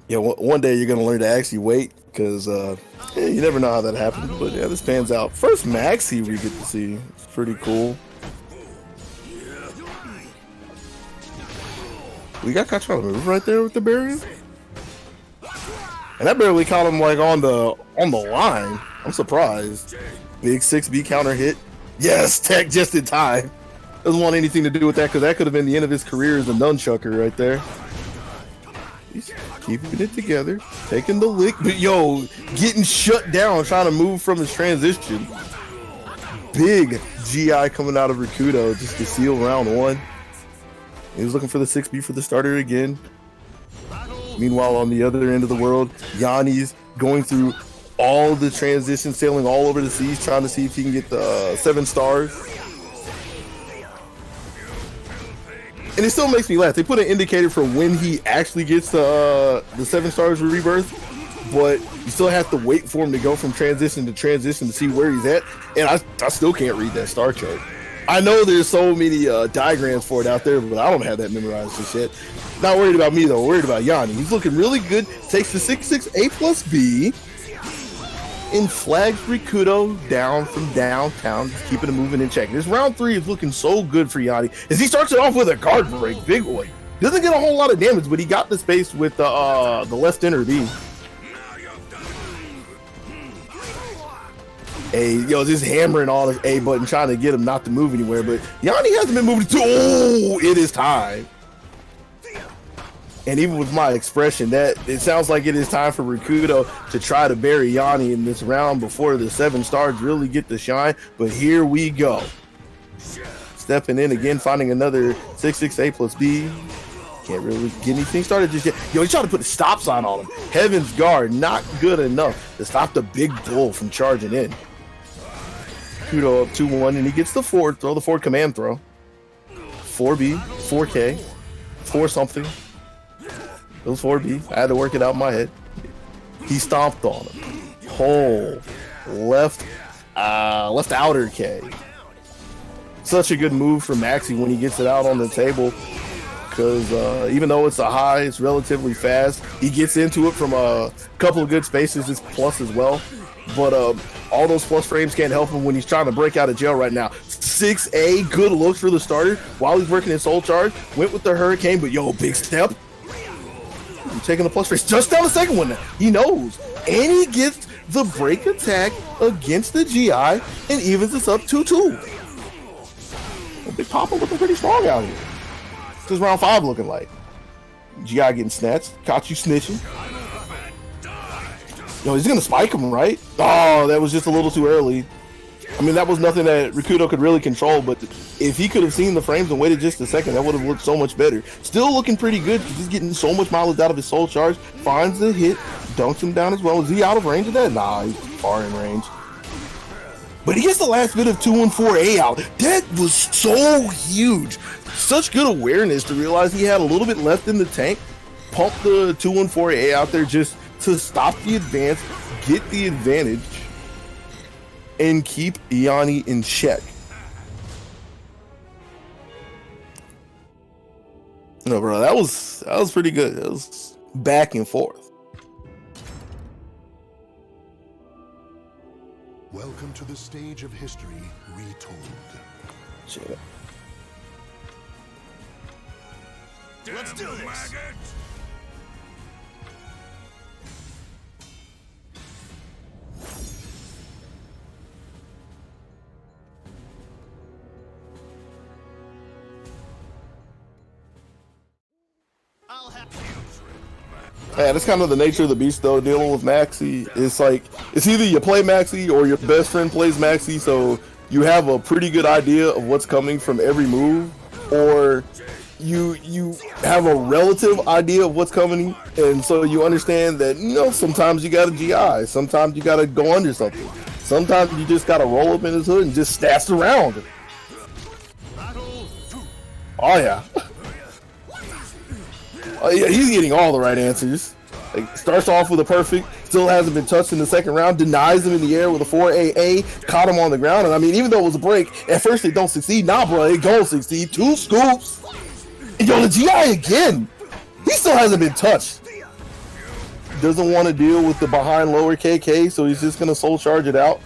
Yeah, one day you're gonna learn to actually wait because yeah, you never know how that happens. But yeah, this pans out. First Maxi we get to see. It's pretty cool. We got Kai trying to move right there with the barrier, and that barely caught him like on the line. I'm surprised. Big 6B counter hit. Yes, tech just in time. Doesn't want anything to do with that because that could have been the end of his career as a nunchucker right there. He's keeping it together, taking the lick, but yo, getting shut down, trying to move from his transition. Big GI coming out of Rikudo just to seal round one. He was looking for the 6B for the starter again. Meanwhile, on the other end of the world, Yanni's going through all the transitions, sailing all over the seas, trying to see if he can get the 7 stars. And it still makes me laugh. They put an indicator for when he actually gets the 7 stars of rebirth, but you still have to wait for him to go from transition to see where he's at. And I still can't read that star chart. I know there's so many diagrams for it out there, but I don't have that memorized just yet. Not worried about me though. Worried about Yanni. He's looking really good. Takes the 6-6 A plus B. And flags Rikudo down from downtown, just keeping it moving in check. This round 3 is looking so good for Yanni as he starts it off with a guard break. Big boy doesn't get a whole lot of damage, but he got the space with the left inner B. Yo, just hammering all this A button, trying to get him not to move anywhere. But Yanni hasn't been moving. Oh, it is time. And even with my expression, that it sounds like it is time for Rikudo to try to bury Yanni in this round before the 7 stars really get to shine. But here we go. Stepping in again, finding another 6-6 A plus B. Can't really get anything started just yet. Yo, he's trying to put a stop sign on him. Heaven's Guard, not good enough to stop the big bull from charging in. Rikudo up 2-1, and he gets the forward throw, the forward command throw. 4B, 4K, 4 something. It was 4B. I had to work it out in my head. He stomped on him. Whole left outer K. Such a good move from Maxi when he gets it out on the table. Because even though it's a high, it's relatively fast. He gets into it from a couple of good spaces. It's plus as well. But all those plus frames can't help him when he's trying to break out of jail right now. 6A, good looks for the starter while he's working his soul charge. Went with the hurricane, but yo, big step. I'm taking the plus race just down the second one now. He knows. And he gets the break attack against the GI and evens us up 2-2. Big Papa looking pretty strong out here. This is round 5 looking like. GI getting snatched. Caught you snitching. Yo, he's going to spike him, right? Oh, that was just a little too early. I mean, that was nothing that Rikudo could really control, but if he could have seen the frames and waited just a second, that would have looked so much better. Still looking pretty good. He's getting so much mileage out of his soul charge. Finds the hit, dunks him down as well. Is he out of range of that? Nah, he's far in range. But he gets the last bit of 2-4A out. That was so huge. Such good awareness to realize he had a little bit left in the tank. Pump the 2-4A out there just to stop the advance, get the advantage, and keep Yanni in check. No, bro, that was pretty good. It was back and forth. Welcome to the stage of history retold. Shit. Let's do this. Yeah, that's kind of the nature of the beast, though. Dealing with Maxi, it's like it's either you play Maxi or your best friend plays Maxi, so you have a pretty good idea of what's coming from every move, or you have a relative idea of what's coming, and so you understand that sometimes you got a GI, sometimes you got to go under something, sometimes you just got to roll up in his hood and just stats around. Oh yeah. Yeah, he's getting all the right answers. Like, starts off with a perfect, still hasn't been touched in the second round, denies him in the air with a 4AA, caught him on the ground, and I mean, even though it was a break, at first they don't succeed. Nah, bro, they don't succeed. 2 scoops. And yo, the GI again. He still hasn't been touched. doesn't want to deal with the behind lower KK, so he's just gonna soul charge it out.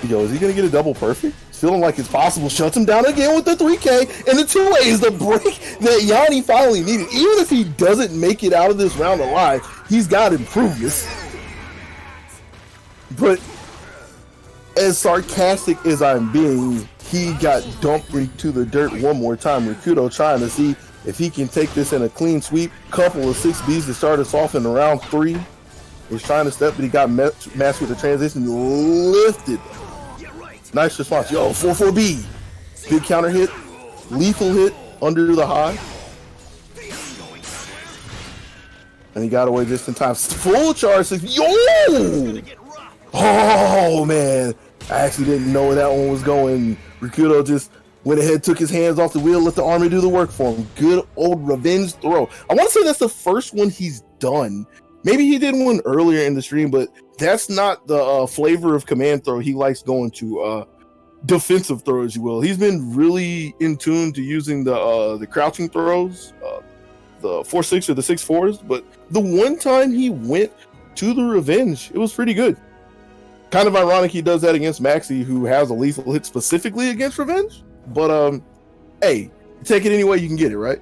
Yo, is he gonna get a double perfect? It's feeling like it's possible. Shuts him down again with the 3K, and the 2A is the break that Yanni finally needed. Even if he doesn't make it out of this round alive, he's got improvements. But as sarcastic as I'm being, he got dumped into the dirt one more time. Rikudo trying to see if he can take this in a clean sweep. Couple of 6Bs to start us off in round 3. He's trying to step, but he got matched with the transition. Lifted. Nice response. Yo, 4-4-B. Big counter hit. Lethal hit under the high. And he got away just in time. Full charge 6. Yo! Oh, man. I actually didn't know where that one was going. Rikudo just went ahead, took his hands off the wheel, let the army do the work for him. Good old revenge throw. I want to say that's the first one he's done. Maybe he did one earlier in the stream, but that's not the flavor of command throw he likes going to. Defensive throw, as you will. He's been really in tune to using the crouching throws, the 4-6 or the 6-4s, but the one time he went to the revenge, it was pretty good. Kind of ironic he does that against Maxi, who has a lethal hit specifically against revenge, but hey, take it any way you can get it, right?